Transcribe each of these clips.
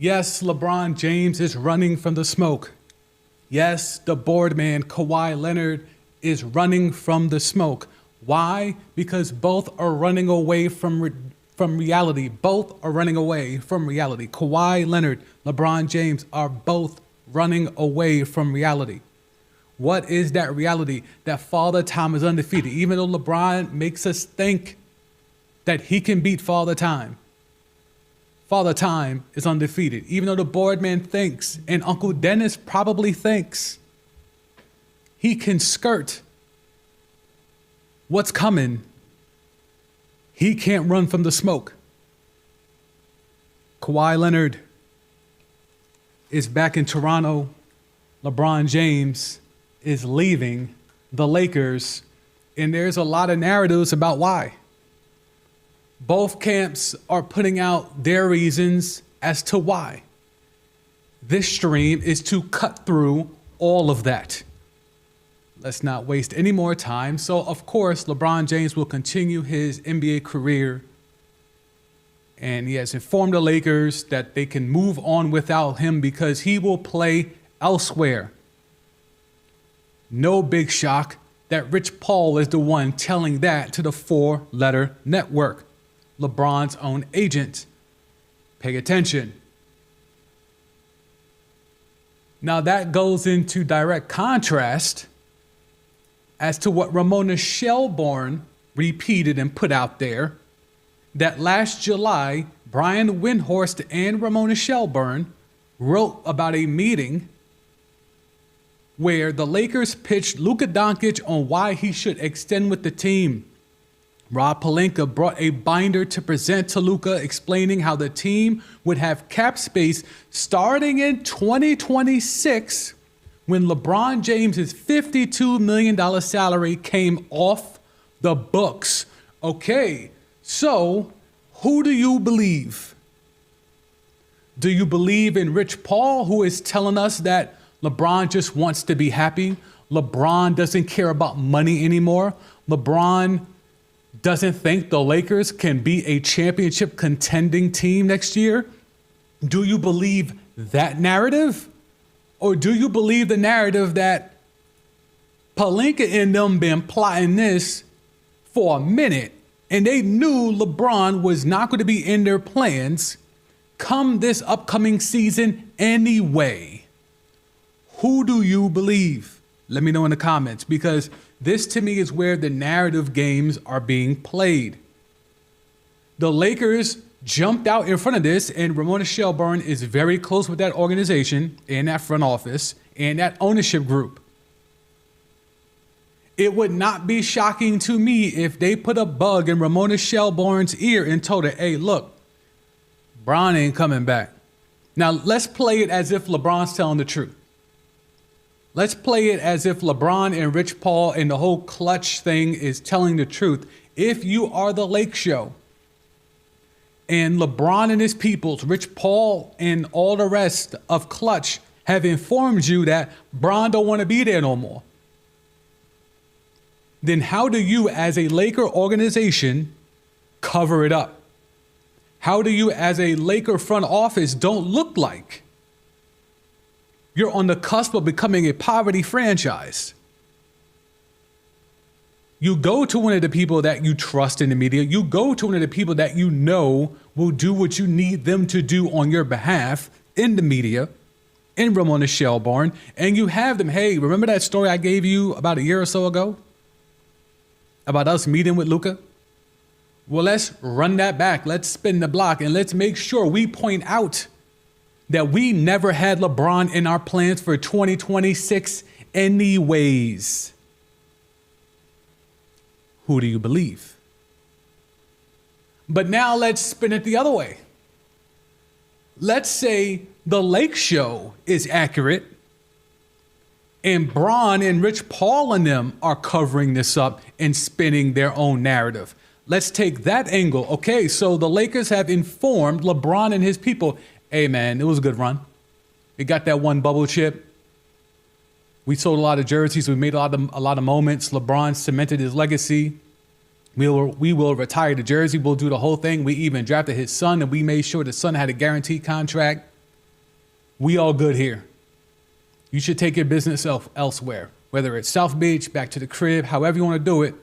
Yes, LeBron James is running from the smoke. Yes, the board man, Kawhi Leonard, is running from the smoke. Why? Because both are running away from reality. Both are running away from reality. Kawhi Leonard, LeBron James are both running away from reality. What is that reality? That Father Time is undefeated. Even though LeBron makes us think that he can beat Father Time, Father Time is undefeated. Even though the board man thinks, and Uncle Dennis probably thinks, he can skirt what's coming, he can't run from the smoke. Kawhi Leonard is back in Toronto. LeBron James is leaving the Lakers, and there's a lot of narratives about why. Both camps are putting out their reasons as to why. This stream is to cut through all of that. Let's not waste any more time. So, of course, LeBron James will continue his NBA career. And he has informed the Lakers that they can move on without him because he will play elsewhere. No big shock that Rich Paul is the one telling that to the four-letter network, LeBron's own agent. Pay attention. Now that goes into direct contrast as to what Ramona Shelburne repeated and put out there, that last July, Brian Windhorst and Ramona Shelburne wrote about a meeting where the Lakers pitched Luka Doncic on why he should extend with the team. Rob Pelinka brought a binder to present to Luka explaining how the team would have cap space starting in 2026 when LeBron James's $52 million salary came off the books. Okay, so who do you believe? Do you believe in Rich Paul, who is telling us that LeBron just wants to be happy? LeBron doesn't care about money anymore. LeBron doesn't think the Lakers can be a championship contending team next year? Do you believe that narrative? Or do you believe the narrative that Pelinka and them been plotting this for a minute and they knew LeBron was not going to be in their plans come this upcoming season anyway? Who do you believe? Let me know in the comments, because this to me is where the narrative games are being played. The Lakers jumped out in front of this, and Ramona Shelburne is very close with that organization and that front office and that ownership group. It would not be shocking to me if they put a bug in Ramona Shelburne's ear and told her, hey, look, Bron ain't coming back. Now, let's play it as if LeBron's telling the truth. Let's play it as if LeBron and Rich Paul and the whole clutch thing is telling the truth. If you are the Lake Show and LeBron and his peoples, Rich Paul and all the rest of Clutch have informed you that Bron don't want to be there no more, then how do you as a Laker organization cover it up? How do you as a Laker front office don't look like you're on the cusp of becoming a poverty franchise? You go to one of the people that you trust in the media. You go to one of the people that you know will do what you need them to do on your behalf in the media, in Ramona Shelburne, and you have them, hey, remember that story I gave you about a year or so ago about us meeting with Luka? Well, let's run that back. Let's spin the block, and let's make sure we point out that we never had LeBron in our plans for 2026 anyways. Who do you believe? But now let's spin it the other way. Let's say the Lake Show is accurate and Bron and Rich Paul and them are covering this up and spinning their own narrative. Let's take that angle. Okay, so the Lakers have informed LeBron and his people, hey man, it was a good run. We got that one bubble chip. We sold a lot of jerseys. We made a lot of moments. LeBron cemented his legacy. We will retire the jersey. We'll do the whole thing. We even drafted his son, and we made sure the son had a guaranteed contract. we all good here. You should take your business elsewhere, whether it's South Beach, back to the crib, however you want to do it.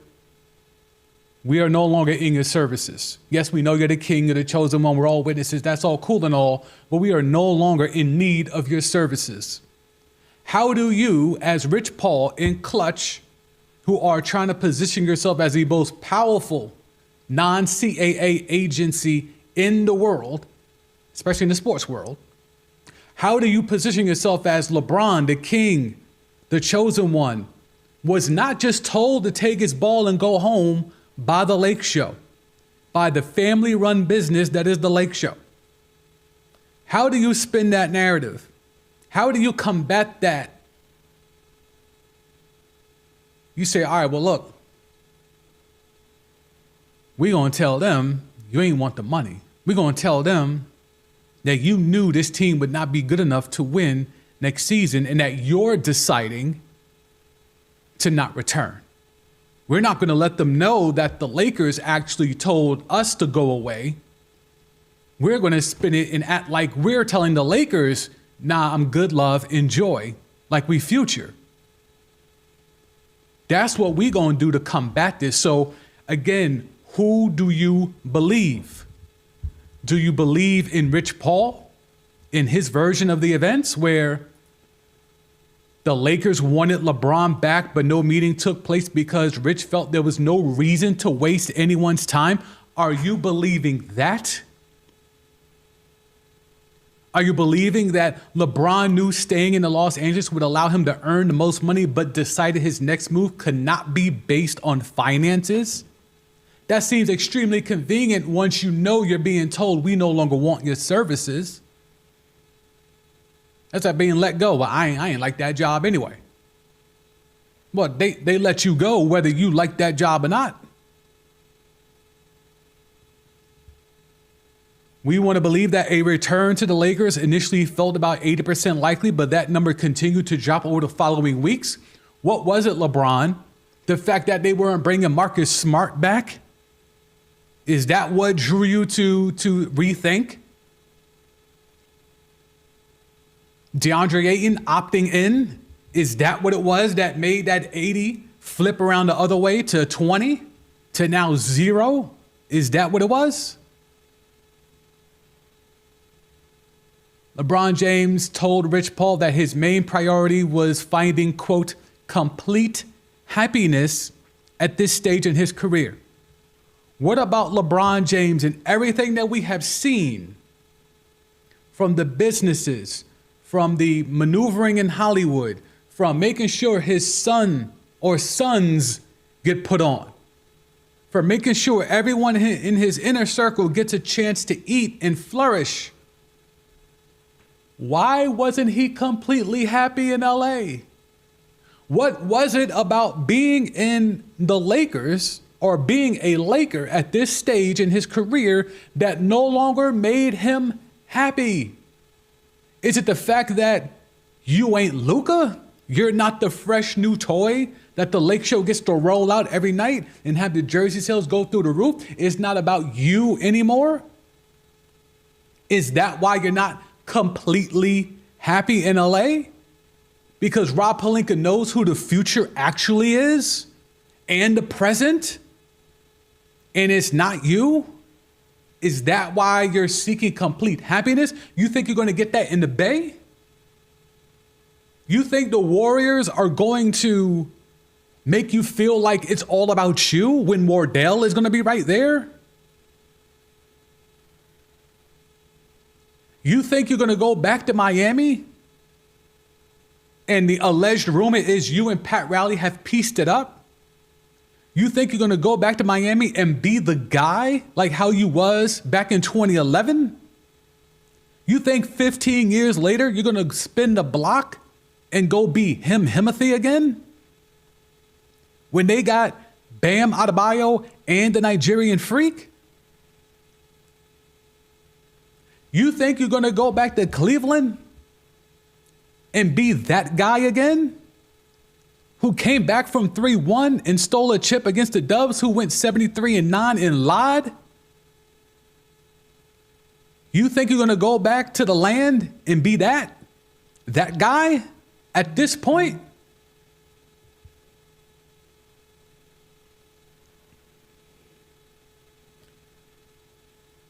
We are no longer in your services. Yes, we know you're the king, you're the chosen one. We're all witnesses. That's all cool and all, but we are no longer in need of your services. How do you, as Rich Paul in Clutch, who are trying to position yourself as the most powerful non-CAA agency in the world, especially in the sports world, how do you position yourself as LeBron, the king, the chosen one, was not just told to take his ball and go home by the Lake Show, by the family-run business that is the Lake Show? How do you spin that narrative? How do you combat that? You say, all right, well, look, we're going to tell them you ain't want the money. We're going to tell them that you knew this team would not be good enough to win next season and that you're deciding to not return. We're not going to let them know that the Lakers actually told us to go away. We're going to spin it and act like we're telling the Lakers, nah, I'm good, love, enjoy, like we future. That's what we're going to do to combat this. So again, who do you believe? Do you believe in Rich Paul, in his version of the events where the Lakers wanted LeBron back, but no meeting took place because Rich felt there was no reason to waste anyone's time? Are you believing that? Are you believing that LeBron knew staying in Los Angeles would allow him to earn the most money, but decided his next move could not be based on finances? That seems extremely convenient once you know you're being told we no longer want your services. That's like being let go. Well, I ain't like that job anyway. Well, they let you go whether you like that job or not. We want to believe that a return to the Lakers initially felt about 80% likely, but that number continued to drop over the following weeks. What was it, LeBron? The fact that they weren't bringing Marcus Smart back? Is that what drew you to rethink? DeAndre Ayton opting in? Is that what it was that made that 80 flip around the other way to 20 to now 0? Is that what it was? LeBron James told Rich Paul that his main priority was finding, quote, complete happiness at this stage in his career. What about LeBron James and everything that we have seen from the businesses, from the maneuvering in Hollywood, from making sure his son or sons get put on, for making sure everyone in his inner circle gets a chance to eat and flourish? Why wasn't he completely happy in LA? What was it about being in the Lakers or being a Laker at this stage in his career that no longer made him happy? Is it the fact that you ain't Luka? You're not the fresh new toy that the Lake Show gets to roll out every night and have the jersey sales go through the roof? It's not about you anymore? Is that why you're not completely happy in LA? Because Rob Pelinka knows who the future actually is and the present, and it's not you? Is that why you're seeking complete happiness? You think you're going to get that in the Bay? You think the Warriors are going to make you feel like it's all about you when Wardell is going to be right there? You think you're going to go back to Miami? And the alleged rumor is you and Pat Riley have pieced it up? You think you're going to go back to Miami and be the guy like how you was back in 2011? You think 15 years later you're going to spin the block and go be Himothy again? When they got Bam Adebayo and the Nigerian Freak? You think you're going to go back to Cleveland and be that guy again? Who came back from 3-1 and stole a chip against the Dubs, who went 73-9 and lied? You think you're going to go back to the land and be that? that guy at this point,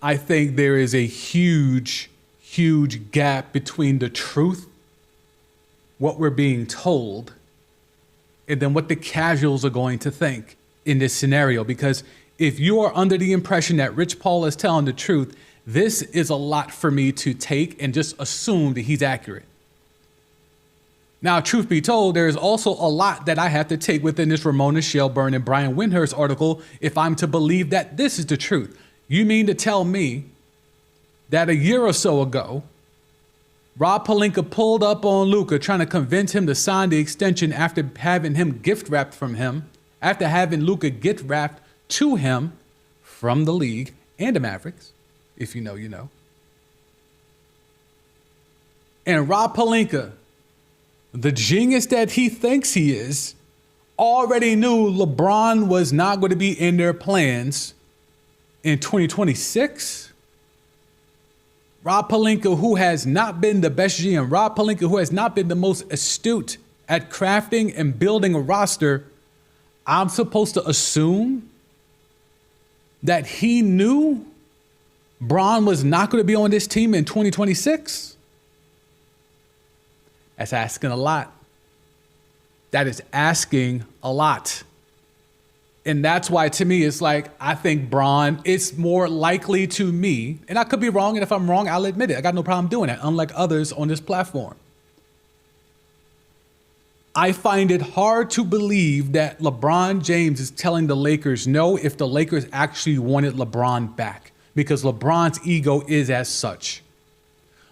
I think there is a huge, huge gap between the truth, what we're being told, and then what the casuals are going to think in this scenario. Because if you are under the impression that Rich Paul is telling the truth, this is a lot for me to take and just assume that he's accurate. Now, truth be told, there is also a lot that I have to take within this Ramona Shelburne and Brian Windhurst article if I'm to believe that this is the truth. You mean to tell me that a year or so ago, Rob Pelinka pulled up on Luka trying to convince him to sign the extension after having him gift wrapped from him, after having Luka gift wrapped to him from the league and the Mavericks, if you know, you know. And Rob Pelinka, the genius that he thinks he is, already knew LeBron was not going to be in their plans in 2026. Rob Pelinka, who has not been the best GM, Rob Pelinka, who has not been the most astute at crafting and building a roster, I'm supposed to assume that he knew Bron was not going to be on this team in 2026? That's asking a lot. That is asking a lot. And that's why, to me, it's like, I think Bron, it's more likely to me, and I could be wrong, and if I'm wrong, I'll admit it. I got no problem doing that, unlike others on this platform. I find it hard to believe that LeBron James is telling the Lakers no if the Lakers actually wanted LeBron back, because LeBron's ego is as such.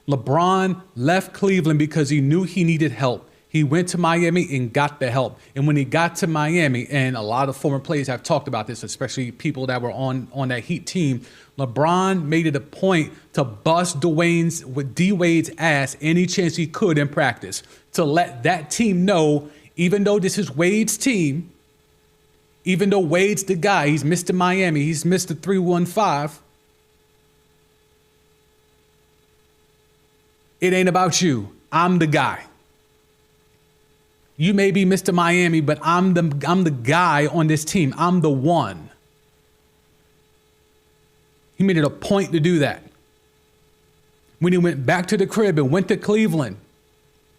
LeBron left Cleveland because he knew he needed help. He went to Miami and got the help. And when he got to Miami, and a lot of former players have talked about this, especially people that were on that Heat team, LeBron made it a point to bust D Wade's ass any chance he could in practice, to let that team know, even though this is Wade's team, even though Wade's the guy, he's Mr. Miami, he's Mr. 315, it ain't about you. I'm the guy. You may be Mr. Miami, but I'm the guy on this team. I'm the one. He made it a point to do that. When he went back to the crib and went to Cleveland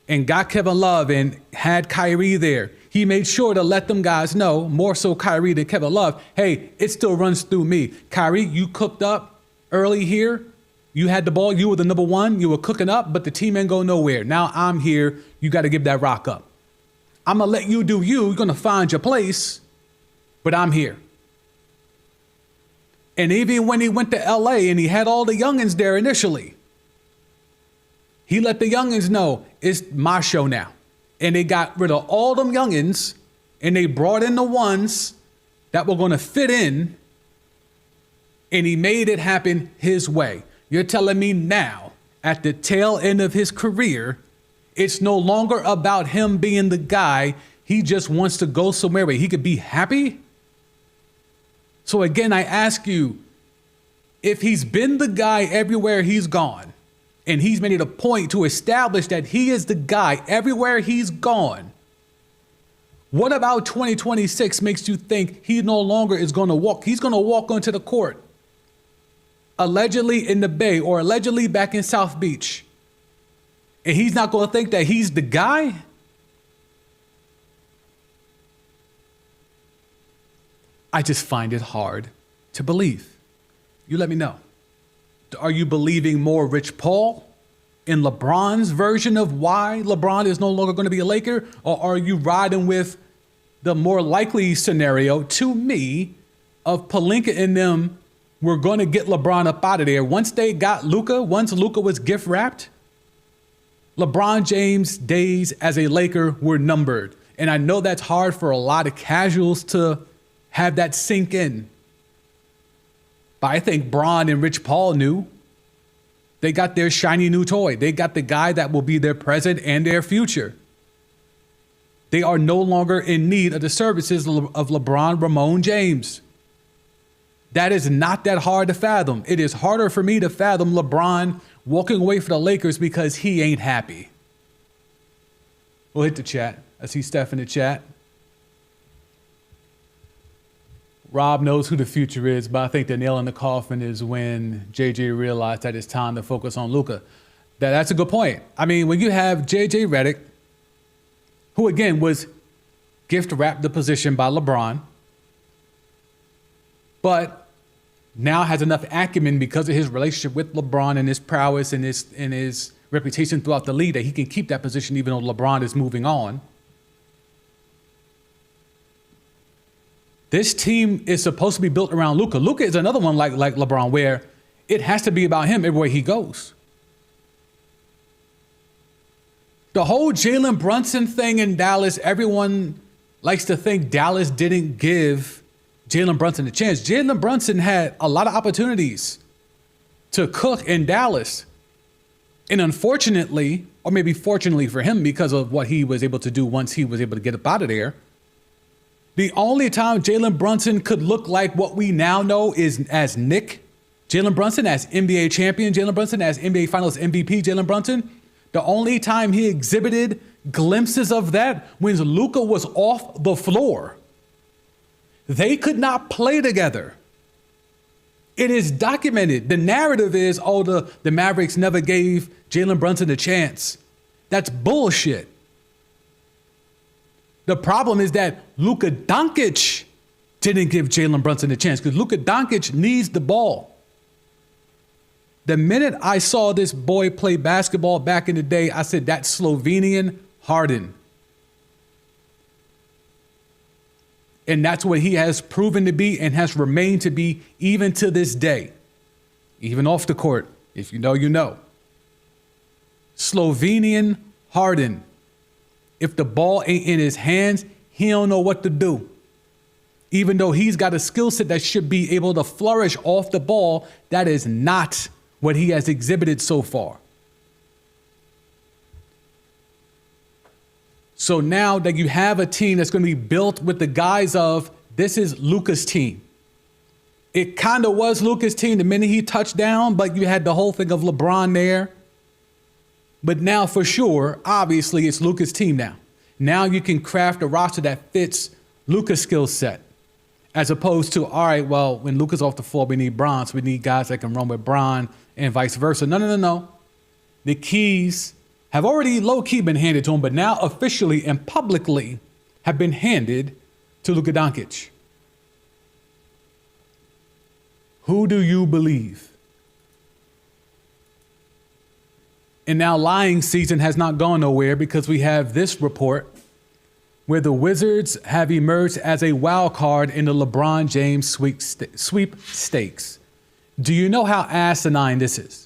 and got Kevin Love and had Kyrie there, he made sure to let them guys know, more so Kyrie than Kevin Love, hey, it still runs through me. Kyrie, you cooked up early here. You had the ball. You were the number one. You were cooking up, but the team ain't go nowhere. Now I'm here. You got to give that rock up. I'm going to let you do you. You're going to find your place, but I'm here. And even when he went to LA and he had all the youngins there initially, he let the youngins know it's my show now. And they got rid of all them youngins and they brought in the ones that were going to fit in, and he made it happen his way. You're telling me now, at the tail end of his career, it's no longer about him being the guy. He just wants to go somewhere where he could be happy? So again, I ask you, if he's been the guy everywhere he's gone, and he's made it a point to establish that he is the guy everywhere he's gone, what about 2026 makes you think he no longer is going to walk? He's going to walk onto the court, allegedly in the Bay or allegedly back in South Beach, and he's not going to think that he's the guy? I just find it hard to believe. You let me know. Are you believing more Rich Paul in LeBron's version of why LeBron is no longer going to be a Laker? Or are you riding with the more likely scenario, to me, of Pelinka and them were going to get LeBron up out of there? Once they got Luka, once Luka was gift wrapped, LeBron James' days as a Laker were numbered. And I know that's hard for a lot of casuals to have that sink in. But I think Bron and Rich Paul knew. They got their shiny new toy. They got the guy that will be their present and their future. They are no longer in need of the services of LeBron Ramon James. That is not that hard to fathom. It is harder for me to fathom LeBron walking away from the Lakers because he ain't happy. We'll hit the chat. I see Steph in the chat. Rob knows who the future is, but I think the nail in the coffin is when JJ realized that it's time to focus on Luka. That's a good point. I mean, when you have JJ Redick, who again was gift wrapped the position by LeBron, but now has enough acumen because of his relationship with LeBron and his prowess and his reputation throughout the league that he can keep that position even though LeBron is moving on. This team is supposed to be built around Luka. Luka is another one like LeBron where it has to be about him everywhere he goes. The whole Jalen Brunson thing in Dallas, everyone likes to think Dallas didn't give Jalen Brunson a chance. Jalen Brunson had a lot of opportunities to cook in Dallas. And unfortunately, or maybe fortunately for him because of what he was able to do once he was able to get up out of there, the only time Jalen Brunson could look like what we now know is as Nick Jalen Brunson, as NBA champion Jalen Brunson, as NBA Finals MVP Jalen Brunson, the only time he exhibited glimpses of that when Luka was off the floor. They could not play together. It is documented. The narrative is, oh, the Mavericks never gave Jalen Brunson a chance. That's bullshit. The problem is that Luka Doncic didn't give Jalen Brunson a chance because Luka Doncic needs the ball. The minute I saw this boy play basketball back in the day, I said, that's Slovenian Harden. And that's what he has proven to be and has remained to be even to this day. Even off the court. If you know, you know. Slovenian Harden. If the ball ain't in his hands, he don't know what to do. Even though he's got a skill set that should be able to flourish off the ball, that is not what he has exhibited so far. So now that you have a team that's going to be built with the guise of this is Luka's team. It kind of was Luka's team the minute he touched down, but you had the whole thing of LeBron there. But now for sure, obviously it's Luka's team now. Now you can craft a roster that fits Luka's skill set. As opposed to, all right, well, when Luka's off the floor, we need Bron, so we need guys that can run with Bron and vice versa. No. The keys have already low-key been handed to him, but now officially and publicly have been handed to Luka Doncic. Who do you believe? And now lying season has not gone nowhere because we have this report where the Wizards have emerged as a wild card in the LeBron James sweepstakes. Do you know how asinine this is?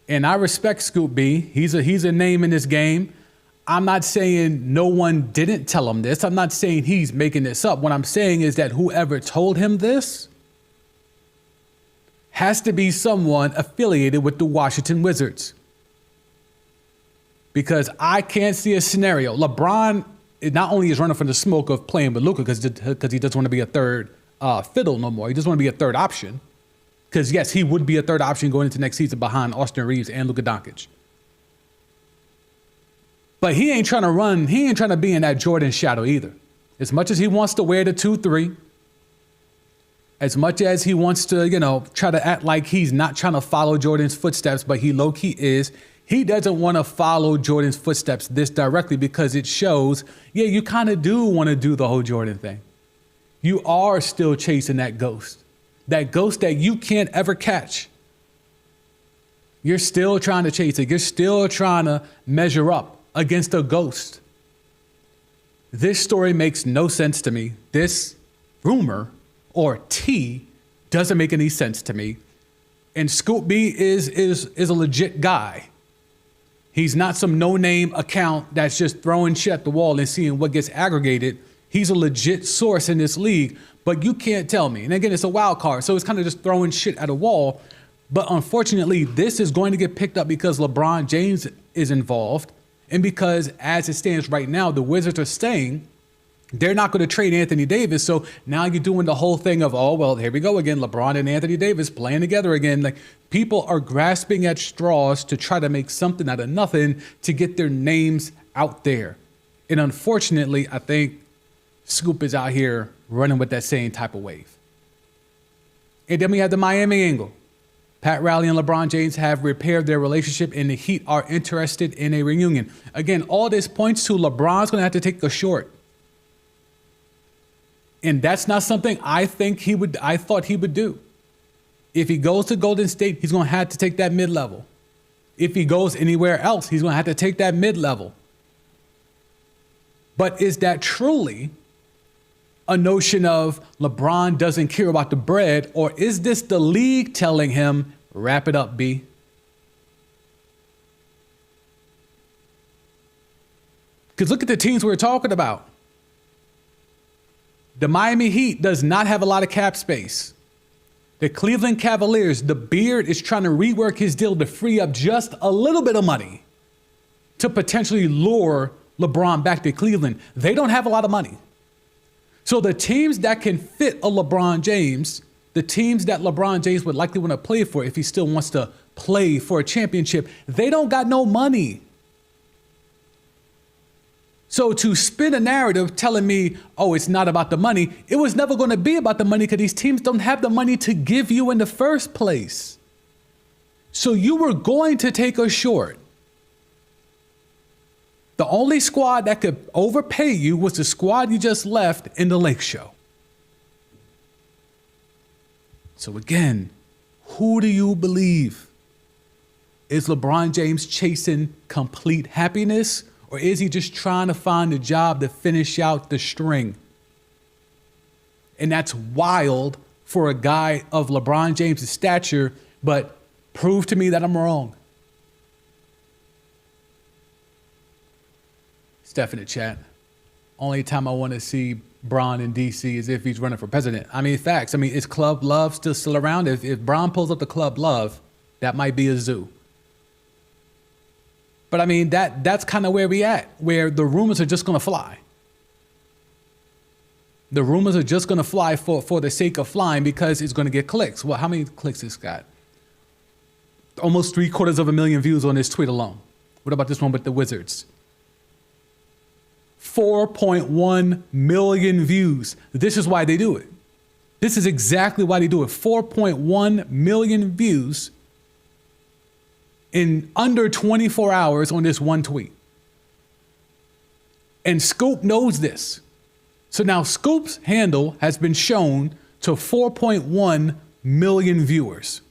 And I respect Scoop B. He's a name in this game. I'm not saying no one didn't tell him this. I'm not saying he's making this up. What I'm saying is that whoever told him this has to be someone affiliated with the Washington Wizards. Because I can't see a scenario. LeBron not only is running from the smoke of playing with Luka because he doesn't want to be a third fiddle no more. He doesn't want to be a third option. Because, yes, he would be a third option going into next season behind Austin Reeves and Luka Doncic. But he ain't trying to run. He ain't trying to be in that Jordan shadow either. As much as he wants to wear the 2-3, as much as he wants to, try to act like he's not trying to follow Jordan's footsteps, but he low-key is, he doesn't want to follow Jordan's footsteps this directly because it shows, you kind of do want to do the whole Jordan thing. You are still chasing that ghost that you can't ever catch. You're still trying to chase it. You're still trying to measure up against a ghost. This story makes no sense to me. This rumor or tea doesn't make any sense to me. And Scoop B is a legit guy. He's not some no-name account that's just throwing shit at the wall and seeing what gets aggregated. He's a legit source in this league, but you can't tell me. And again, it's a wild card, so it's kind of just throwing shit at a wall. But unfortunately, this is going to get picked up because LeBron James is involved. And because as it stands right now, the Wizards are saying they're not going to trade Anthony Davis. So now you're doing the whole thing of, oh, well, here we go again. LeBron and Anthony Davis playing together again. Like, people are grasping at straws to try to make something out of nothing to get their names out there. And unfortunately, I think Scoop is out here running with that same type of wave. And then we have the Miami angle. Pat Riley and LeBron James have repaired their relationship, and the Heat are interested in a reunion. Again, all this points to LeBron's going to have to take a short. And that's not something I thought he would do. If he goes to Golden State, he's going to have to take that mid-level. If he goes anywhere else, he's going to have to take that mid-level. But is that truly a notion of LeBron doesn't care about the bread, or is this the league telling him, wrap it up, B? Because look at the teams we're talking about. The Miami Heat does not have a lot of cap space. The Cleveland Cavaliers, the Beard is trying to rework his deal to free up just a little bit of money to potentially lure LeBron back to Cleveland. They don't have a lot of money. So the teams that can fit a LeBron James, the teams that LeBron James would likely want to play for if he still wants to play for a championship, they don't got no money. So to spin a narrative telling me, oh, it's not about the money, it was never going to be about the money because these teams don't have the money to give you in the first place. So you were going to take a short. The only squad that could overpay you was the squad you just left in the Lake Show. So again, who do you believe? Is LeBron James chasing complete happiness, or is he just trying to find a job to finish out the string? And that's wild for a guy of LeBron James' stature, but prove to me that I'm wrong. Steph in the chat. Only time I want to see Bron in DC is if he's running for president. I mean, facts. I mean, is Club Love still around? If Bron pulls up the Club Love, that might be a zoo. But I mean, that's kind of where we at, where the rumors are just going to fly. The rumors are just going to fly for the sake of flying because it's going to get clicks. Well, how many clicks this got? Almost 750,000 views on this tweet alone. What about this one with the Wizards? 4.1 million views. This is why they do it. This is exactly why they do it. 4.1 million views in under 24 hours on this one tweet. And Scoop knows this. So now Scoop's handle has been shown to 4.1 million viewers.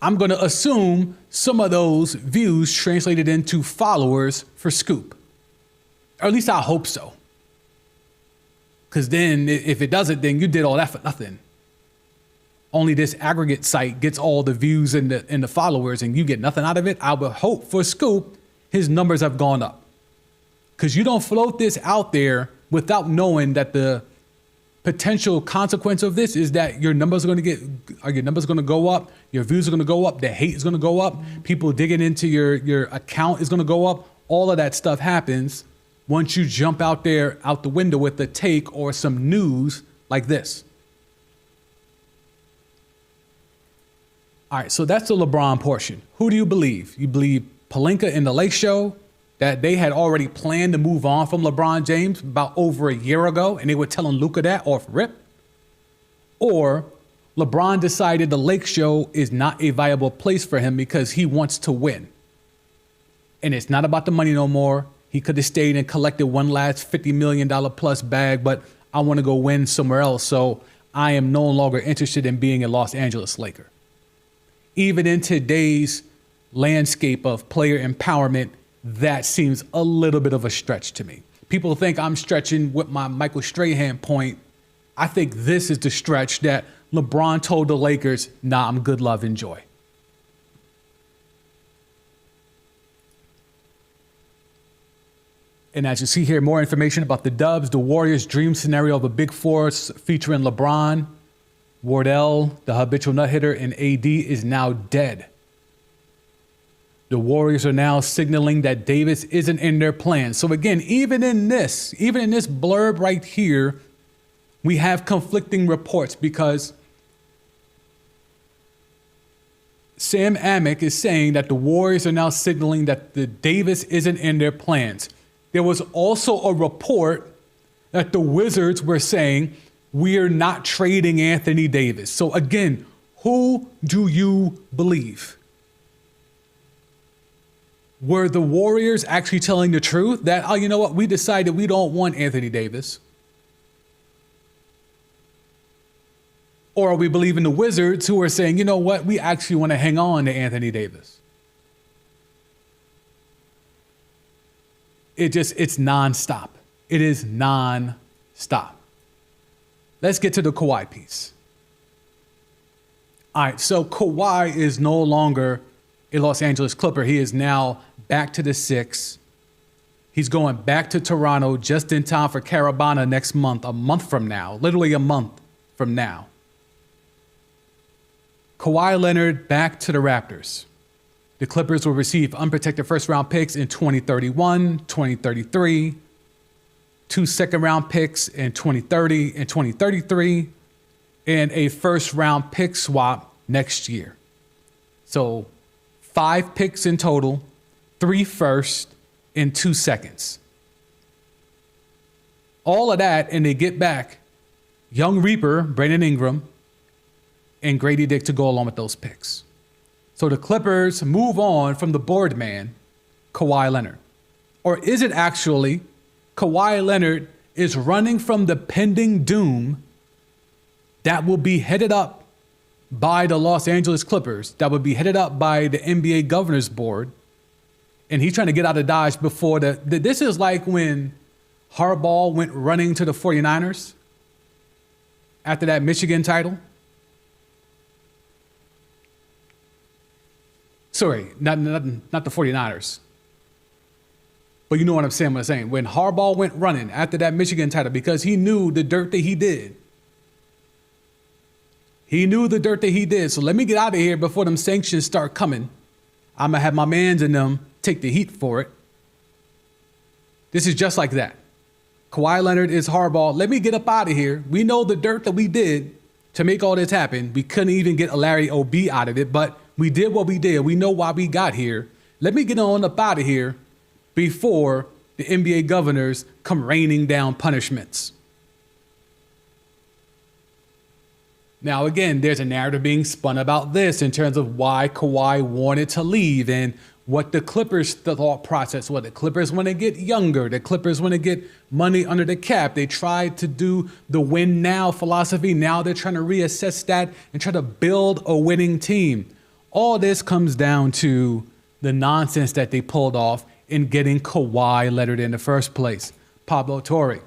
I'm going to assume some of those views translated into followers for Scoop. Or at least I hope so. Because then if it doesn't, then you did all that for nothing. Only this aggregate site gets all the views and the followers and you get nothing out of it. I would hope for Scoop, his numbers have gone up. Because you don't float this out there without knowing that the potential consequence of this is that your numbers are going to go up, your views are going to go up, the hate is going to go up, people digging into your account is going to go up. All of that stuff happens once you jump out there out the window with a take or some news like this. All right, so that's the LeBron portion. Who do you believe? You believe Pelinka in the Lake Show, that they had already planned to move on from LeBron James about over a year ago, and they were telling Luka that off rip? Or LeBron decided the Lake Show is not a viable place for him because he wants to win. And it's not about the money no more. He could have stayed and collected one last $50 million plus bag, but I want to go win somewhere else. So I am no longer interested in being a Los Angeles Laker. Even in today's landscape of player empowerment, that seems a little bit of a stretch to me. People think I'm stretching with my Michael Strahan point. I think this is the stretch that LeBron told the Lakers, nah, I'm good, love, enjoy. And as you see here, more information about the Dubs, the Warriors' dream scenario of a Big Four featuring LeBron, Wardell, the habitual nut hitter, and AD is now dead. The Warriors are now signaling that Davis isn't in their plans. So again, even in this blurb right here, we have conflicting reports because Sam Amick is saying that the Warriors are now signaling that the Davis isn't in their plans. There was also a report that the Wizards were saying, we're not trading Anthony Davis. So again, who do you believe? Were the Warriors actually telling the truth that, oh, you know what, we decided we don't want Anthony Davis? Or are we believing the Wizards who are saying, you know what, we actually want to hang on to Anthony Davis? It's nonstop. It is nonstop. Let's get to the Kawhi piece. All right, so Kawhi is no longer a Los Angeles Clipper. He is now back to the Six. He's going back to Toronto just in time for Carabana next month, a month from now, literally a month from now. Kawhi Leonard back to the Raptors. The Clippers will receive unprotected first-round picks in 2031, 2033, 2 second-round picks in 2030 and 2033, and a first-round pick swap next year. So 5 picks in total, 3 firsts, and 2 seconds. All of that, and they get back young Reaper, Brandon Ingram, and Grady Dick to go along with those picks. So the Clippers move on from the board man, Kawhi Leonard. Or is it actually Kawhi Leonard is running from the pending doom that will be headed up by the Los Angeles Clippers, that would be headed up by the NBA Governors Board, and he's trying to get out of Dodge before this is like when Harbaugh went running to the 49ers after that Michigan title. Sorry, not the 49ers. But you know what I'm saying. When Harbaugh went running after that Michigan title because he knew the dirt that he did. He knew the dirt that he did. So let me get out of here before them sanctions start coming. I'm going to have my mans in them take the heat for it. This is just like that. Kawhi Leonard is Harbaugh. Let me get up out of here. We know the dirt that we did to make all this happen. We couldn't even get a Larry O.B. out of it, but we did what we did. We know why we got here. Let me get on up out of here before the NBA governors come raining down punishments. Now, again, there's a narrative being spun about this in terms of why Kawhi wanted to leave and what the Clippers' thought process was. The Clippers want to get younger. The Clippers want to get money under the cap. They tried to do the win now philosophy. Now they're trying to reassess that and try to build a winning team. All this comes down to the nonsense that they pulled off in getting Kawhi Leonard in the first place. Pablo Torre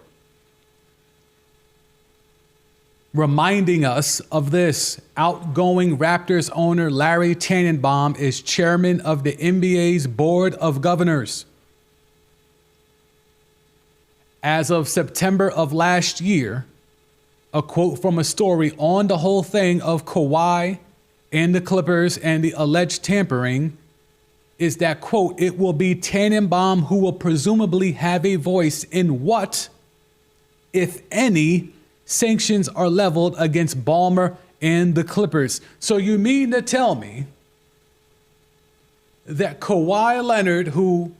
reminding us of this. Outgoing Raptors owner Larry Tannenbaum is chairman of the NBA's Board of Governors. As of September of last year, a quote from a story on the whole thing of Kawhi and the Clippers and the alleged tampering is that, quote, it will be Tannenbaum who will presumably have a voice in what, if any, sanctions are leveled against Ballmer and the Clippers. So you mean to tell me that Kawhi Leonard, who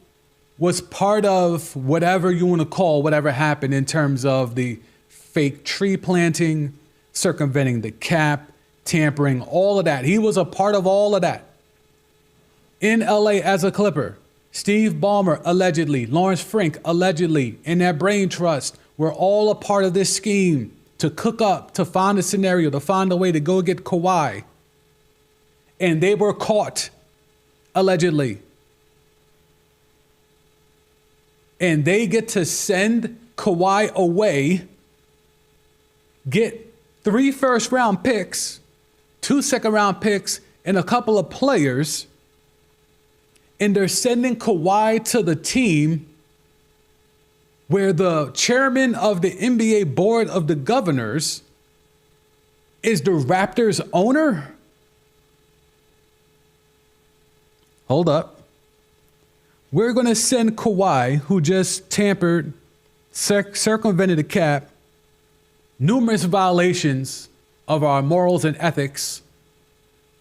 was part of whatever you want to call whatever happened in terms of the fake tree planting, circumventing the cap, tampering, all of that. He was a part of all of that. In LA as a Clipper, Steve Ballmer allegedly, Lawrence Frank allegedly, and that brain trust were all a part of this scheme to cook up, to find a scenario, to find a way to go get Kawhi. And they were caught, allegedly. And they get to send Kawhi away, get 3 first-round picks, 2 second-round picks, and a couple of players, and they're sending Kawhi to the team where the chairman of the NBA Board of the Governors is the Raptors owner? Hold up. We're going to send Kawhi, who just tampered, circumvented the cap, numerous violations of our morals and ethics,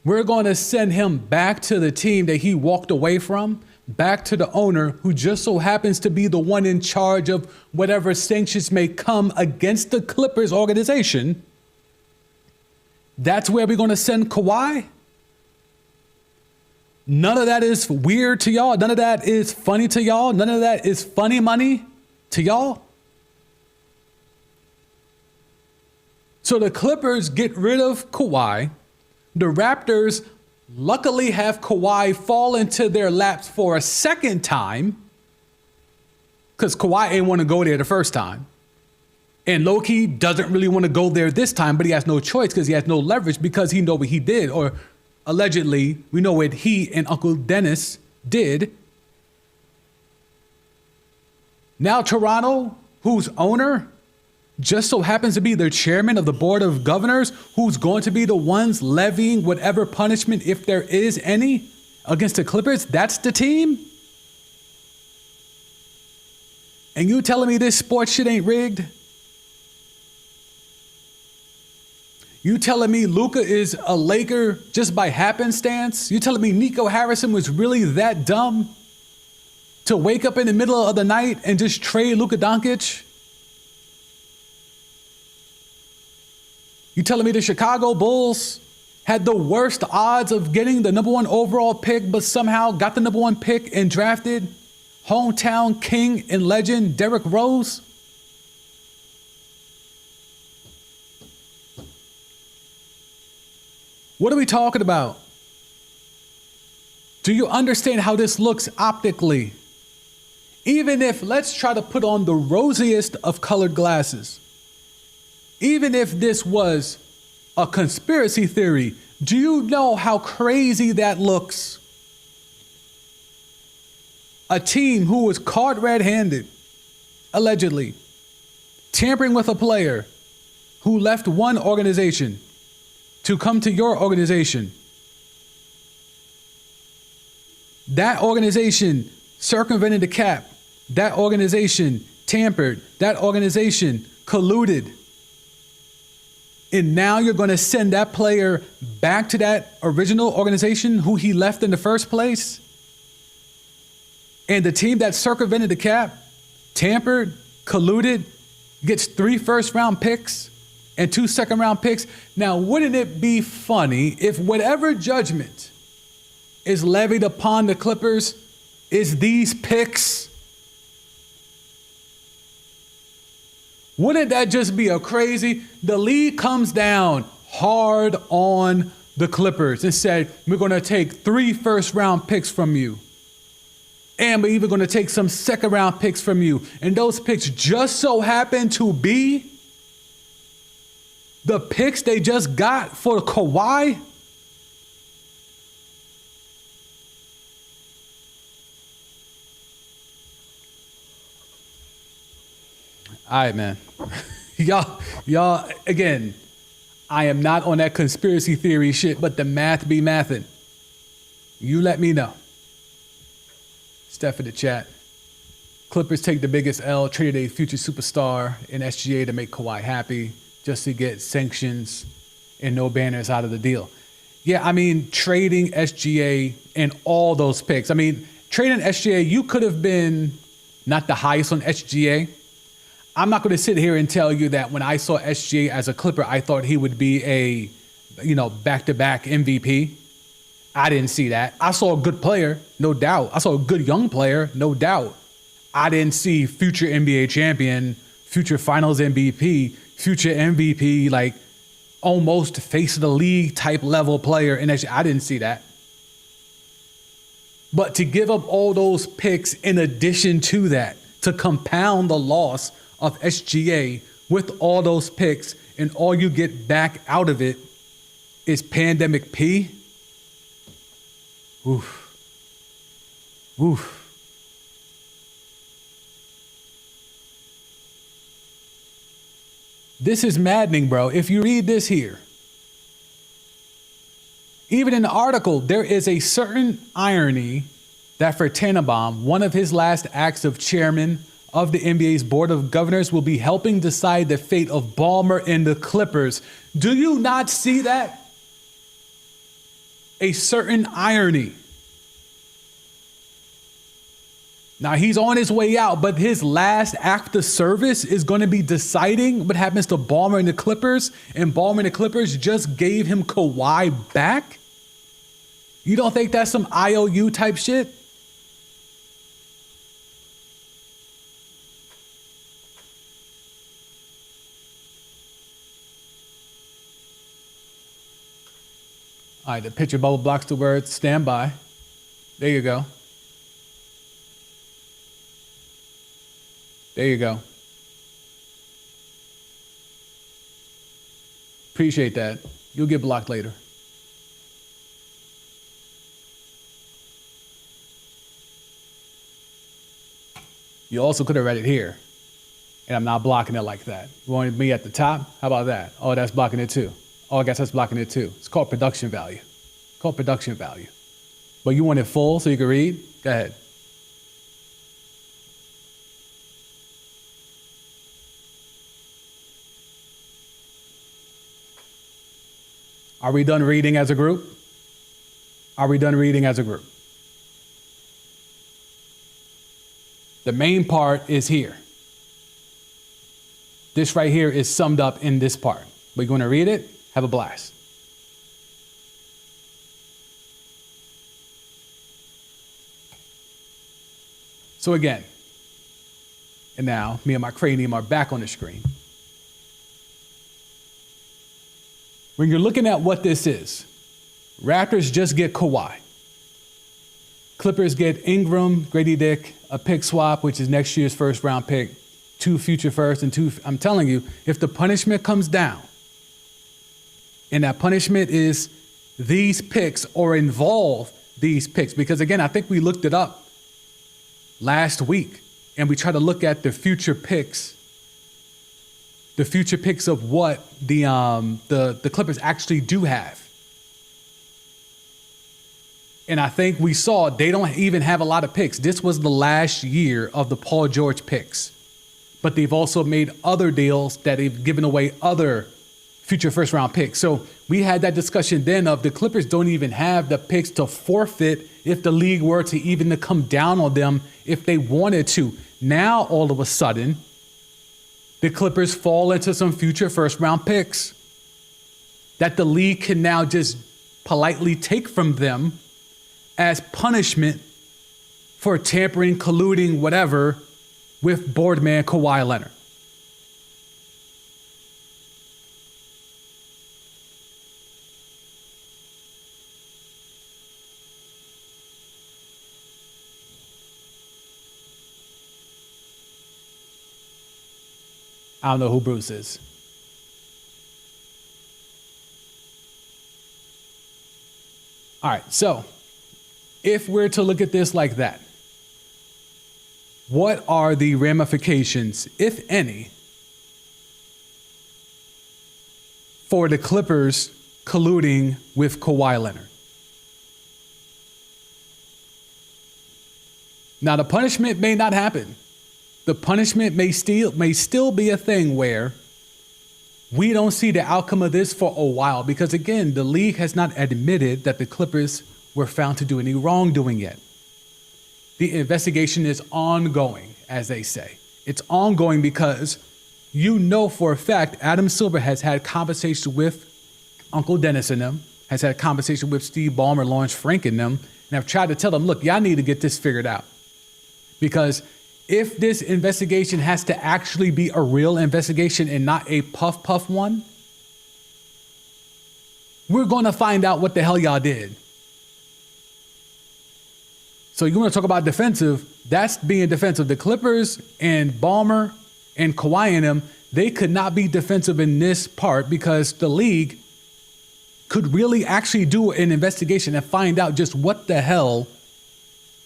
We're going to send him back to the team that he walked away from, back to the owner who just so happens to be the one in charge of whatever sanctions may come against the Clippers organization. That's where we're going to send Kawhi. None of that is weird to y'all. None of that is funny to y'all. None of that is funny money to y'all. So the Clippers get rid of Kawhi. The Raptors luckily have Kawhi fall into their laps for a second time because Kawhi ain't want to go there the first time. And low-key doesn't really want to go there this time, but he has no choice because he has no leverage because he know what he did, or allegedly, we know what he and Uncle Dennis did. Now Toronto, whose owner just so happens to be the chairman of the board of governors, who's going to be the ones levying whatever punishment, if there is any, against the Clippers, that's the team? And you telling me this sports shit ain't rigged? You telling me Luka is a Laker just by happenstance? You telling me Nico Harrison was really that dumb to wake up in the middle of the night and just trade Luka Doncic? You telling me the Chicago Bulls had the worst odds of getting the number 1 overall pick, but somehow got the number 1 pick and drafted hometown king and legend Derrick Rose? What are we talking about? Do you understand how this looks optically? Even if, let's try to put on the rosiest of colored glasses. Even if this was a conspiracy theory, do you know how crazy that looks? A team who was caught red-handed, allegedly, tampering with a player who left one organization to come to your organization. That organization circumvented the cap. That organization tampered. That organization colluded. And now you're going to send that player back to that original organization who he left in the first place? And the team that circumvented the cap, tampered, colluded, gets 3 first-round picks and 2 second-round picks. Now, wouldn't it be funny if whatever judgment is levied upon the Clippers is these picks? Wouldn't that just be a crazy? The league comes down hard on the Clippers and said, we're going to take 3 first-round picks from you. And we're even going to take some second-round picks from you. And those picks just so happen to be the picks they just got for Kawhi. All right, man. y'all, again, I am not on that conspiracy theory shit, but the math be mathin'. You let me know. Steph in the chat. Clippers take the biggest L, traded a future superstar in SGA to make Kawhi happy, just to get sanctions and no banners out of the deal. Yeah, I mean, trading SGA and all those picks. I mean, trading SGA, you could have been not the highest on SGA. I'm not going to sit here and tell you that when I saw SGA as a Clipper, I thought he would be a, back-to-back MVP. I didn't see that. I saw a good player, no doubt. I saw a good young player, no doubt. I didn't see future NBA champion, future finals MVP, future MVP, like almost face of the league type level player. And I didn't see that. But to give up all those picks in addition to that, to compound the loss of SGA with all those picks, and all you get back out of it is Pandemic P. Oof. Oof. This is maddening, bro. If you read this here, even in the article, there is a certain irony that for Tannenbaum, one of his last acts of chairman of the NBA's Board of Governors will be helping decide the fate of Ballmer and the Clippers. Do you not see that? a certain irony. Now, he's on his way out, but his last act of service is going to be deciding what happens to Ballmer and the Clippers, and Ballmer and the Clippers just gave him Kawhi back? You don't think that's some IOU type shit? All right, the picture bubble blocks the word stand by. There you go. There you go. Appreciate that. You'll get blocked later. You also could have read it here. And I'm not blocking it like that. You wanted me at the top? How about that? Oh, that's blocking it too. Oh, I guess that's blocking it too. It's called production value. It's called production value. But you want it full so you can read? Go ahead. Are we done reading as a group? Are we done reading as a group? The main part is here. This right here is summed up in this part. We're going to read it. Have a blast. So again, and now me and my cranium are back on the screen. When you're looking at what this is, Raptors just get Kawhi. Clippers get Ingram, Grady Dick, a pick swap, which is next year's first round pick, 2 future firsts and 2. I'm telling you, if the punishment comes down, and that punishment is these picks or involve these picks, because again, I think we looked it up last week and we tried to look at the future picks of what the Clippers actually do have. And I think we saw they don't even have a lot of picks. This was the last year of the Paul George picks. But they've also made other deals that they've given away other future first round picks. So we had that discussion then of the Clippers don't even have the picks to forfeit if the league were to even to come down on them if they wanted to. Now, all of a sudden, the Clippers fall into some future first round picks that the league can now just politely take from them as punishment for tampering, colluding, whatever, with boardman Kawhi Leonard. I don't know who Bruce is. All right, so if we're to look at this like that, what are the ramifications, if any, for the Clippers colluding with Kawhi Leonard? Now, the punishment may not happen. The punishment may still be a thing where we don't see the outcome of this for a while because, again, the league has not admitted that the Clippers were found to do any wrongdoing yet. The investigation is ongoing, as they say. It's ongoing because you know for a fact Adam Silver has had conversations with Uncle Dennis and them, has had conversations with Steve Ballmer, Lawrence Frank and them, and I've tried to tell them, look, y'all need to get this figured out. Because if this investigation has to actually be a real investigation and not a puff one, we're going to find out what the hell y'all did. So you want to talk about defensive, that's being defensive. The Clippers and Ballmer and Kawhi and them, they could not be defensive in this part because the league could really actually do an investigation and find out just what the hell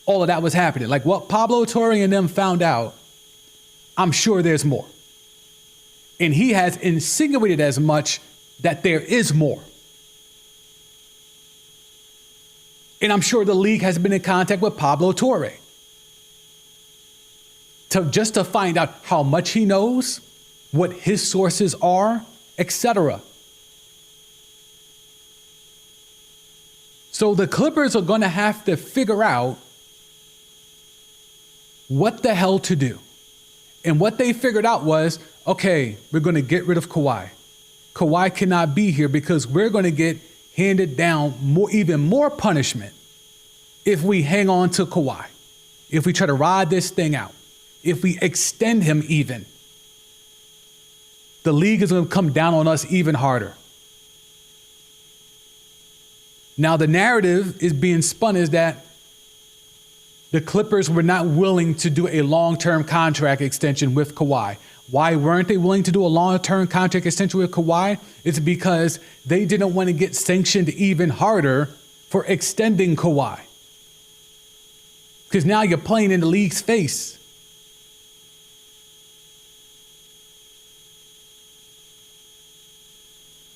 all of that was happening. Like what Pablo Torre and them found out, I'm sure there's more. And he has insinuated as much that there is more. And I'm sure the league has been in contact with Pablo Torre to find out how much he knows, what his sources are, etc. So the Clippers are going to have to figure out what the hell to do. And what they figured out was, okay, we're going to get rid of Kawhi. Kawhi cannot be here because we're going to get handed down even more punishment if we hang on to Kawhi, if we try to ride this thing out, if we extend him even. The league is going to come down on us even harder. Now, the narrative is being spun is that the Clippers were not willing to do a long-term contract extension with Kawhi. Why weren't they willing to do a long-term contract extension with Kawhi? It's because they didn't want to get sanctioned even harder for extending Kawhi. Because now you're playing in the league's face.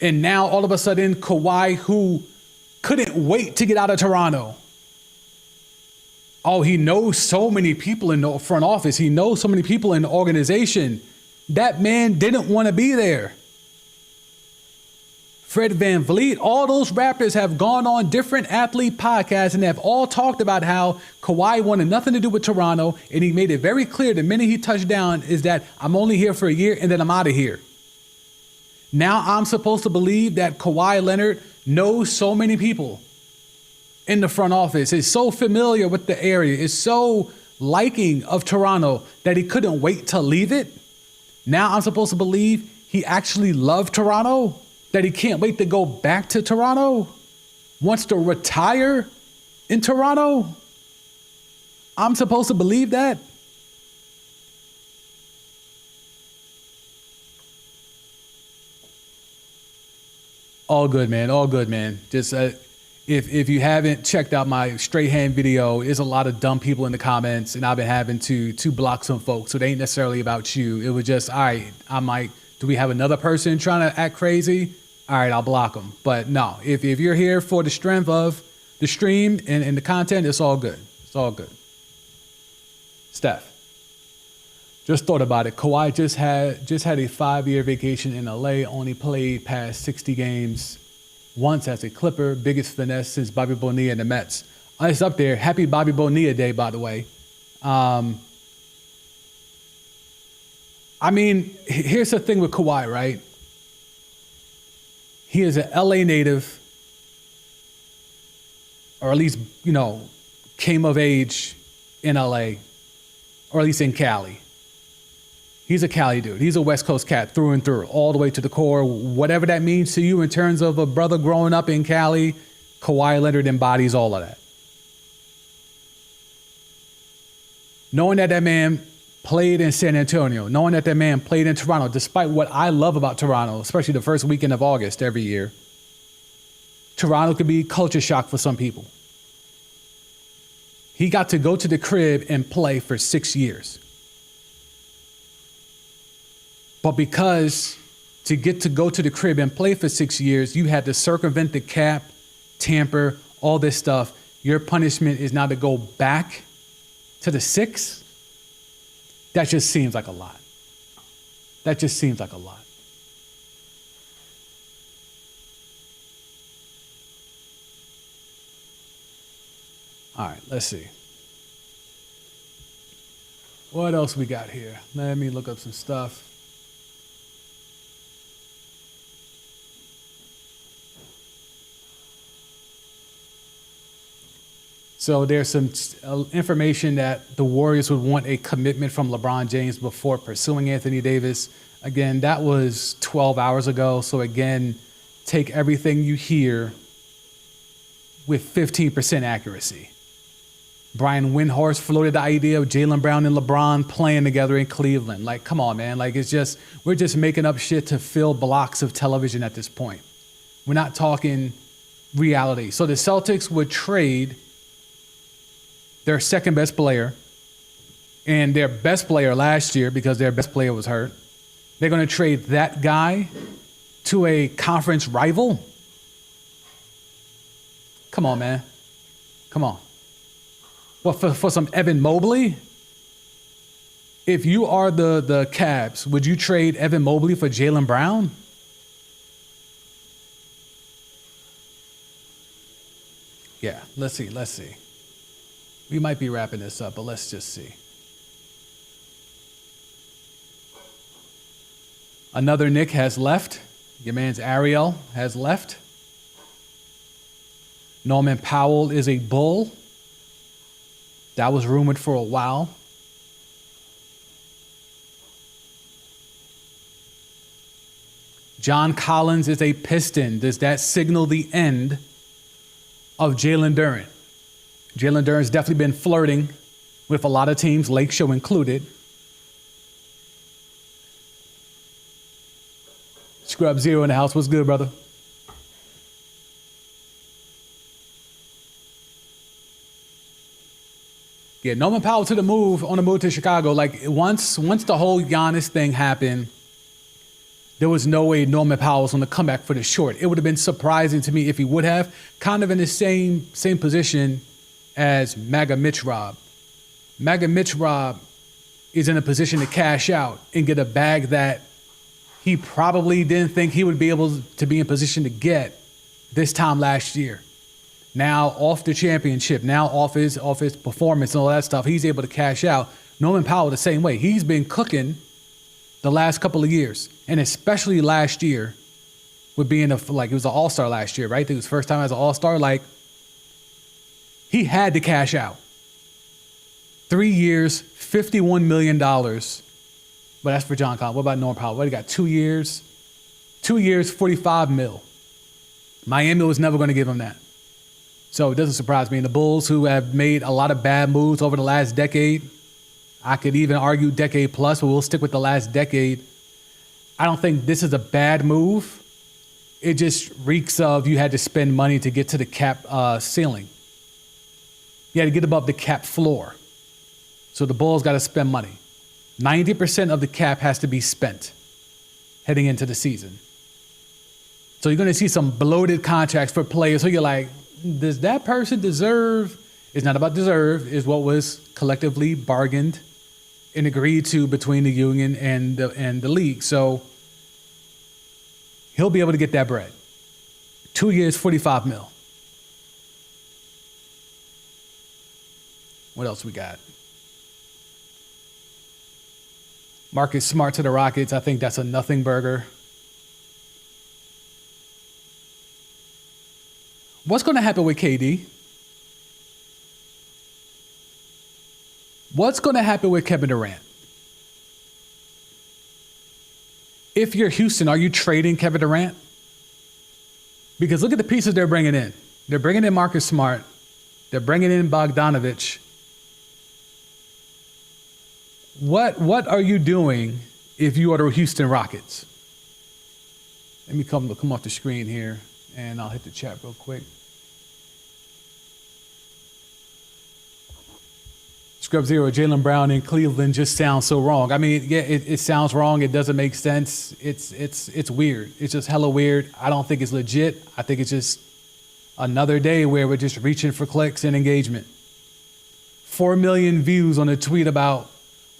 And now all of a sudden, Kawhi, who couldn't wait to get out of Toronto. Oh, he knows so many people in the front office. He knows so many people in the organization. That man didn't want to be there. Fred VanVleet, all those rappers have gone on different athlete podcasts and have all talked about how Kawhi wanted nothing to do with Toronto. And he made it very clear the minute he touched down is that I'm only here for a year and then I'm out of here. Now I'm supposed to believe that Kawhi Leonard knows so many people in the front office, is so familiar with the area, is so liking of Toronto that he couldn't wait to leave it. Now I'm supposed to believe he actually loved Toronto, that he can't wait to go back to Toronto, wants to retire in Toronto. I'm supposed to believe that. All good, man. All good, man. Just if you haven't checked out my straight hand video, there's a lot of dumb people in the comments, and I've been having to block some folks. So it ain't necessarily about you. It was just, all right, I'm like, do we have another person trying to act crazy? All right, I'll block them. But no, if you're here for the strength of the stream and the content, it's all good. It's all good. Steph, just thought about it. Kawhi just had a 5-year vacation in LA, only played past 60 games once as a Clipper, biggest finesse since Bobby Bonilla and the Mets. It's up there. Happy Bobby Bonilla Day, by the way. I mean, here's the thing with Kawhi, right? He is an LA native, or at least, came of age in LA, or at least in Cali. He's a Cali dude. He's a West Coast cat through and through, all the way to the core. Whatever that means to you in terms of a brother growing up in Cali, Kawhi Leonard embodies all of that. Knowing that man played in San Antonio, knowing that man played in Toronto, despite what I love about Toronto, especially the first weekend of August every year, Toronto could be culture shock for some people. He got to go to the crib and play for 6 years. But because to get to go to the crib and play for 6 years, you had to circumvent the cap, tamper, all this stuff. Your punishment is now to go back to the 6. That just seems like a lot. That just seems like a lot. All right, let's see. What else we got here? Let me look up some stuff. So there's some information that the Warriors would want a commitment from LeBron James before pursuing Anthony Davis. Again, that was 12 hours ago. So again, take everything you hear with 15% accuracy. Brian Windhorst floated the idea of Jaylen Brown and LeBron playing together in Cleveland. Like, come on, man. Like, we're just making up shit to fill blocks of television at this point. We're not talking reality. So the Celtics would trade their second best player and their best player last year because their best player was hurt. They're going to trade that guy to a conference rival. Come on, man. Come on. Well, for some Evan Mobley? If you are the Cavs, would you trade Evan Mobley for Jaylen Brown? Yeah, let's see. We might be wrapping this up, but let's just see. Another Nick has left. Your man's Ariel has left. Norman Powell is a Bull. That was rumored for a while. John Collins is a Piston. Does that signal the end of Jalen Duren? Jalen Duren's definitely been flirting with a lot of teams, Lake Show included. Scrub Zero in the house. What's good, brother? Yeah, Norman Powell on the move to Chicago. Like once the whole Giannis thing happened, there was no way Norman Powell was going to come back for the short. It would have been surprising to me if he would have. Kind of in the same position as MAGA Mitch Rob. MAGA Mitch Rob is in a position to cash out and get a bag that he probably didn't think he would be able to be in position to get this time last year. Now off the championship, now off his performance and all that stuff, he's able to cash out. Norman Powell the same way. He's been cooking the last couple of years, and especially last year with being it was an all-star last year, right? It was first time as an all-star. Like, he had to cash out. 3 years, $51 million. But that's for John Collins. What about Norman Powell? What, he got 2 years? 2 years, 45 mil. Miami was never going to give him that. So it doesn't surprise me. And the Bulls, who have made a lot of bad moves over the last decade, I could even argue decade plus, but we'll stick with the last decade. I don't think this is a bad move. It just reeks of you had to spend money to get to the cap ceiling. You had to get above the cap floor. So the Bulls got to spend money. 90% of the cap has to be spent heading into the season. So you're going to see some bloated contracts for players who you're like, does that person deserve? It's not about deserve, it's what was collectively bargained and agreed to between the union and the league. So he'll be able to get that bread. 2 years, 45 mil. What else we got? Marcus Smart to the Rockets. I think that's a nothing burger. What's going to happen with KD? What's going to happen with Kevin Durant? If you're Houston, are you trading Kevin Durant? Because look at the pieces they're bringing in. They're bringing in Marcus Smart. They're bringing in Bogdanovich. What are you doing if you are the Houston Rockets? Let me come off the screen here, and I'll hit the chat real quick. Scrub Zero, Jaylen Brown in Cleveland just sounds so wrong. I mean, yeah, it sounds wrong. It doesn't make sense. It's weird. It's just hella weird. I don't think it's legit. I think it's just another day where we're just reaching for clicks and engagement. 4 million views on a tweet about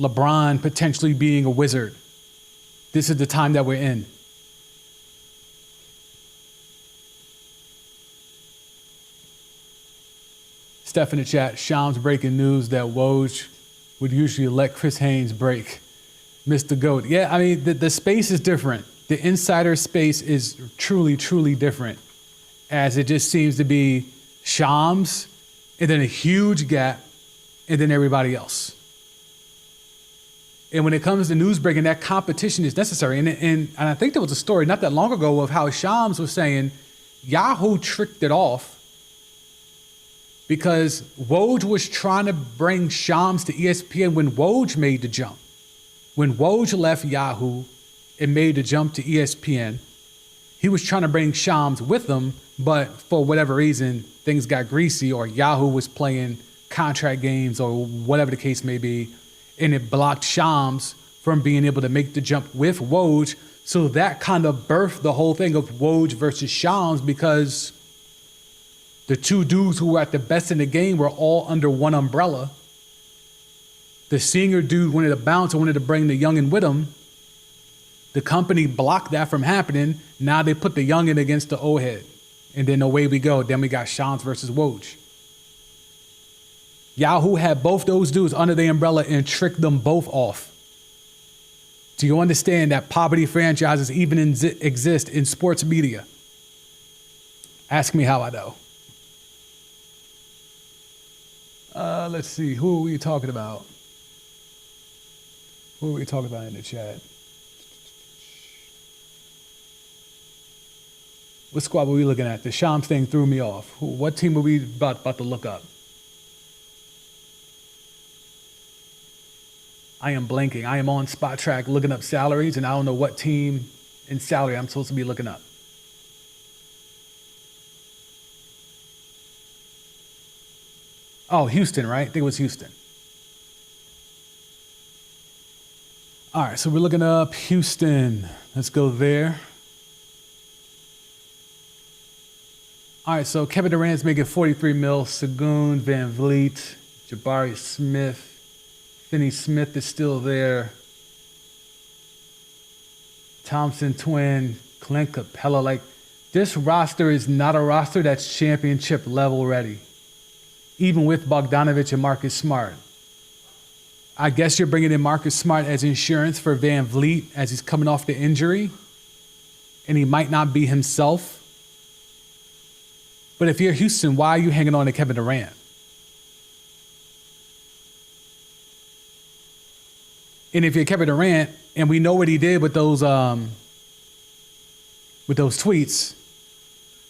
LeBron potentially being a wizard. This is the time that we're in. Steph in the chat, Shams breaking news that Woj would usually let Chris Haynes break. Mr. GOAT. Yeah, I mean, the space is different. The insider space is truly, truly different, as it just seems to be Shams and then a huge gap and then everybody else. And when it comes to news breaking, that competition is necessary. And I think there was a story not that long ago of how Shams was saying Yahoo tricked it off because Woj was trying to bring Shams to ESPN when Woj made the jump. When Woj left Yahoo and made the jump to ESPN, he was trying to bring Shams with him, but for whatever reason, things got greasy, or Yahoo was playing contract games or whatever the case may be, and it blocked Shams from being able to make the jump with Woj. So that kind of birthed the whole thing of Woj versus Shams, because the two dudes who were at the best in the game were all under one umbrella. The senior dude wanted to bounce and wanted to bring the youngin with him. The company blocked that from happening. Now they put the youngin against the old head. And then away we go. Then we got Shams versus Woj. Yahoo had both those dudes under the umbrella and tricked them both off. Do you understand that poverty franchises even exist in sports media? Ask me how I know. Let's see. Who are we talking about? Who are we talking about in the chat? What squad were we looking at? The Shams thing threw me off. What team were we about to look up? I am blanking. I am on Spot Track looking up salaries, and I don't know what team in salary I'm supposed to be looking up. Oh, Houston, right? I think it was Houston. All right, so we're looking up Houston. Let's go there. All right, so Kevin Durant's making 43 mil. Sagoon, Van Vliet, Jabari Smith, Finney Smith is still there. Thompson twin, Clint Capella. Like, this roster is not a roster that's championship level ready, even with Bogdanovich and Marcus Smart. I guess you're bringing in Marcus Smart as insurance for Van Vliet as he's coming off the injury, and he might not be himself. But if you're Houston, why are you hanging on to Kevin Durant? And if you're Kevin Durant, and we know what he did with those tweets,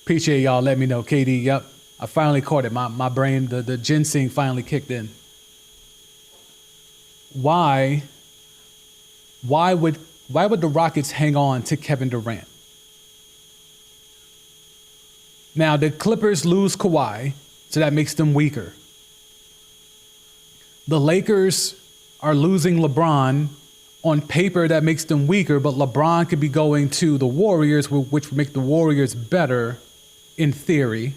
appreciate y'all letting me know. KD, yep, I finally caught it. My brain, the ginseng finally kicked in. Why would the Rockets hang on to Kevin Durant? Now, the Clippers lose Kawhi, so that makes them weaker. The Lakers are losing LeBron. On paper, that makes them weaker, but LeBron could be going to the Warriors, which would make the Warriors better in theory.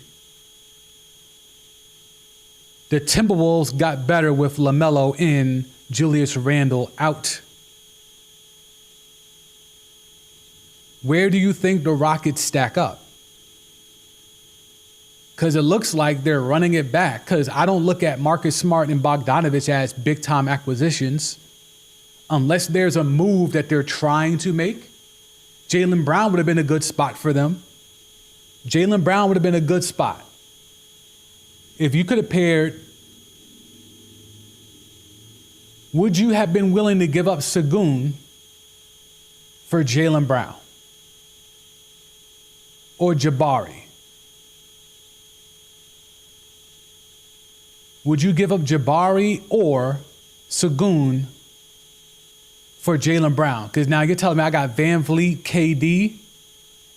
The Timberwolves got better with LaMelo in, Julius Randle out. Where do you think the Rockets stack up? Because it looks like they're running it back. Because I don't look at Marcus Smart and Bogdanovich as big-time acquisitions unless there's a move that they're trying to make. Jaylen Brown would have been a good spot for them. Jaylen Brown would have been a good spot. If you could have paired, would you have been willing to give up Sagoon for Jaylen Brown? Or Jabari? Would you give up Jabari or Sagoon for Jaylen Brown? Because now you're telling me I got Van Vliet, KD,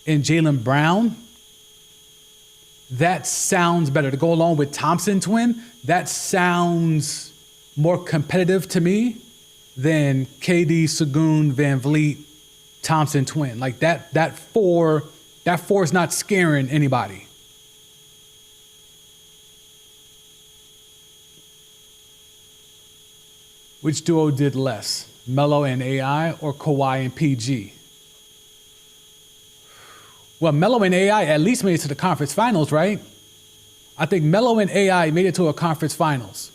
and Jaylen Brown. That sounds better. To go along with Thompson twin, that sounds more competitive to me than KD, Sagoon, Van Vliet, Thompson twin. Like that four is not scaring anybody. Which duo did less, Melo and AI or Kawhi and PG? Well, Melo and AI at least made it to the conference finals, right? I think Melo and AI made it to a conference finals.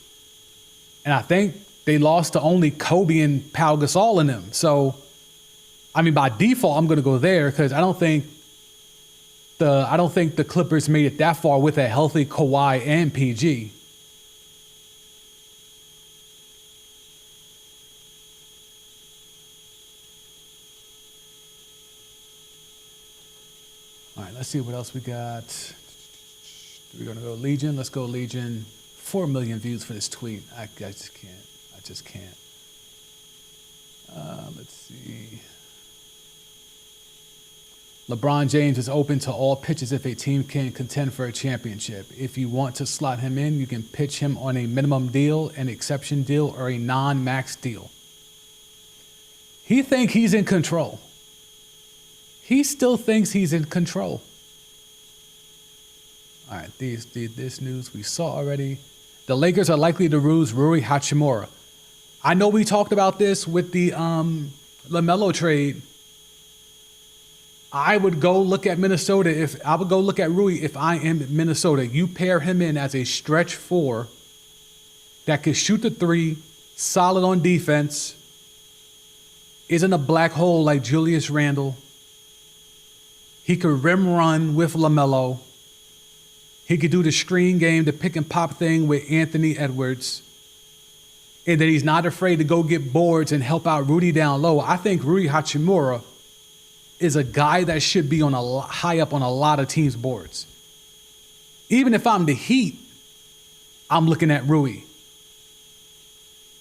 And I think they lost to only Kobe and Pau Gasol in them. So, I mean, by default, I'm going to go there because I don't think the Clippers made it that far with a healthy Kawhi and PG. All right, let's see what else we got. We're going to go Legion. Let's go Legion. 4 million views for this tweet. I just can't. I just can't. Let's see. LeBron James is open to all pitches if a team can contend for a championship. If you want to slot him in, you can pitch him on a minimum deal, an exception deal, or a non-max deal. He thinks he's in control. He still thinks he's in control. All right, this news we saw already. The Lakers are likely to lose Rui Hachimura. I know we talked about this with the LaMelo trade. I would go look at Minnesota I would go look at Rui if I am Minnesota. You pair him in as a stretch four that can shoot the three, solid on defense, isn't a black hole like Julius Randle. He could rim run with LaMelo. He could do the screen game, the pick and pop thing with Anthony Edwards. And that he's not afraid to go get boards and help out Rudy down low. I think Rui Hachimura is a guy that should be on high up on a lot of teams' boards. Even if I'm the Heat, I'm looking at Rui.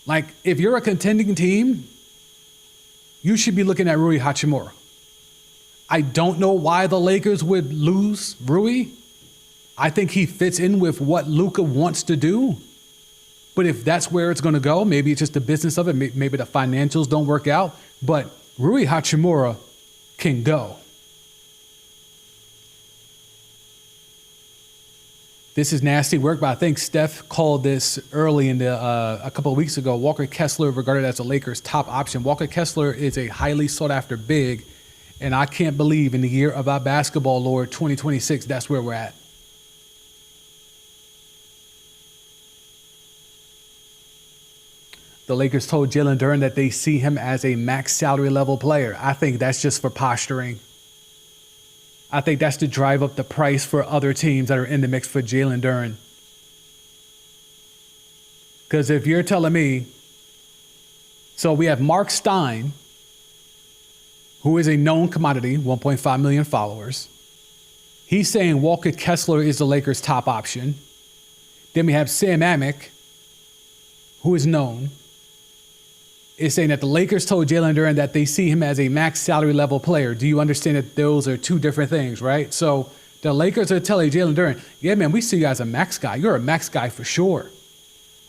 Like, if you're a contending team, you should be looking at Rui Hachimura. I don't know why the Lakers would lose Rui. I think he fits in with what Luka wants to do. But if that's where it's going to go, maybe it's just the business of it. Maybe the financials don't work out. But Rui Hachimura can go. This is nasty work, but I think Steph called this early in a couple of weeks ago. Walker Kessler regarded as the Lakers' top option. Walker Kessler is a highly sought-after big, and I can't believe in the year of our basketball lord, 2026, that's where we're at. The Lakers told Jalen Duren that they see him as a max salary level player. I think that's just for posturing. I think that's to drive up the price for other teams that are in the mix for Jalen Duren. Because if you're telling me, so we have Mark Stein, who is a known commodity, 1.5 million followers. He's saying Walker Kessler is the Lakers' top option. Then we have Sam Amick, who is known, is saying that the Lakers told Jalen Duren that they see him as a max salary level player. Do you understand that those are two different things, right? So the Lakers are telling Jalen Duren, yeah, man, we see you as a max guy. You're a max guy for sure.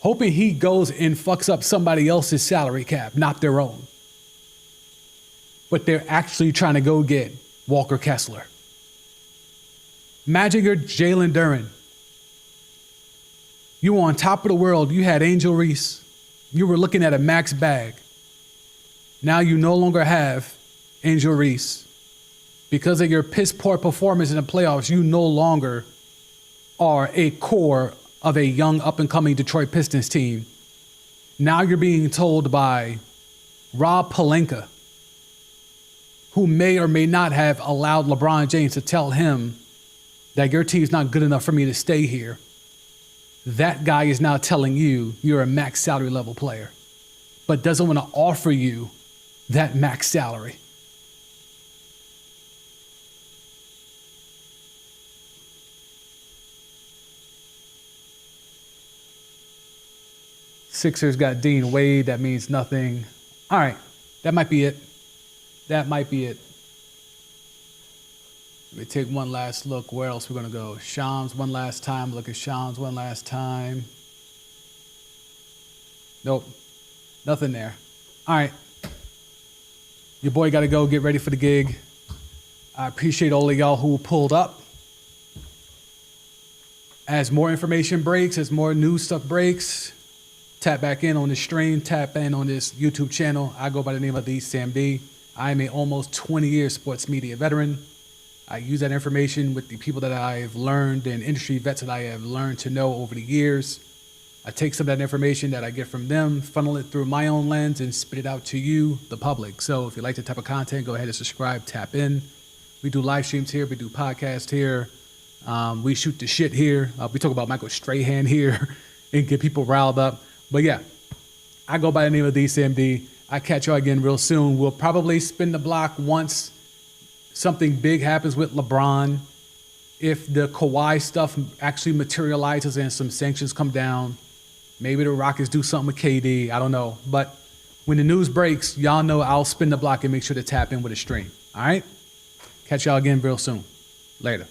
Hoping he goes and fucks up somebody else's salary cap, not their own. But they're actually trying to go get Walker Kessler. Imagine you're Jalen Duren. You were on top of the world. You had Angel Reese. You were looking at a max bag. Now you no longer have Angel Reese. Because of your piss poor performance in the playoffs, you no longer are a core of a young up-and-coming Detroit Pistons team. Now you're being told by Rob Pelinka, who may or may not have allowed LeBron James to tell him that your team's not good enough for me to stay here. That guy is now telling you you're a max salary level player, but doesn't want to offer you that max salary. Sixers got Dean Wade. That means nothing. All right. That might be it. That might be it. Let me take one last look. Where else we're going to go? Shams one last time. Look at Shams one last time. Nope. Nothing there. All right. Your boy got to go get ready for the gig. I appreciate all of y'all who pulled up. As more information breaks, as more news stuff breaks, tap back in on this stream, tap in on this YouTube channel. I go by the name of the Sam D. I am a almost 20-year sports media veteran. I use that information with the people that I have learned and industry vets that I have learned to know over the years. I take some of that information that I get from them, funnel it through my own lens, and spit it out to you, the public. So if you like the type of content, go ahead and subscribe, tap in. We do live streams here. We do podcasts here. We shoot the shit here. We talk about Michael Strahan here and get people riled up. But yeah, I go by the name of DCMD. I catch y'all again real soon. We'll probably spin the block once something big happens with LeBron. If the Kawhi stuff actually materializes and some sanctions come down, maybe the Rockets do something with KD. I don't know. But when the news breaks, y'all know I'll spin the block and make sure to tap in with a stream. All right? Catch y'all again real soon. Later.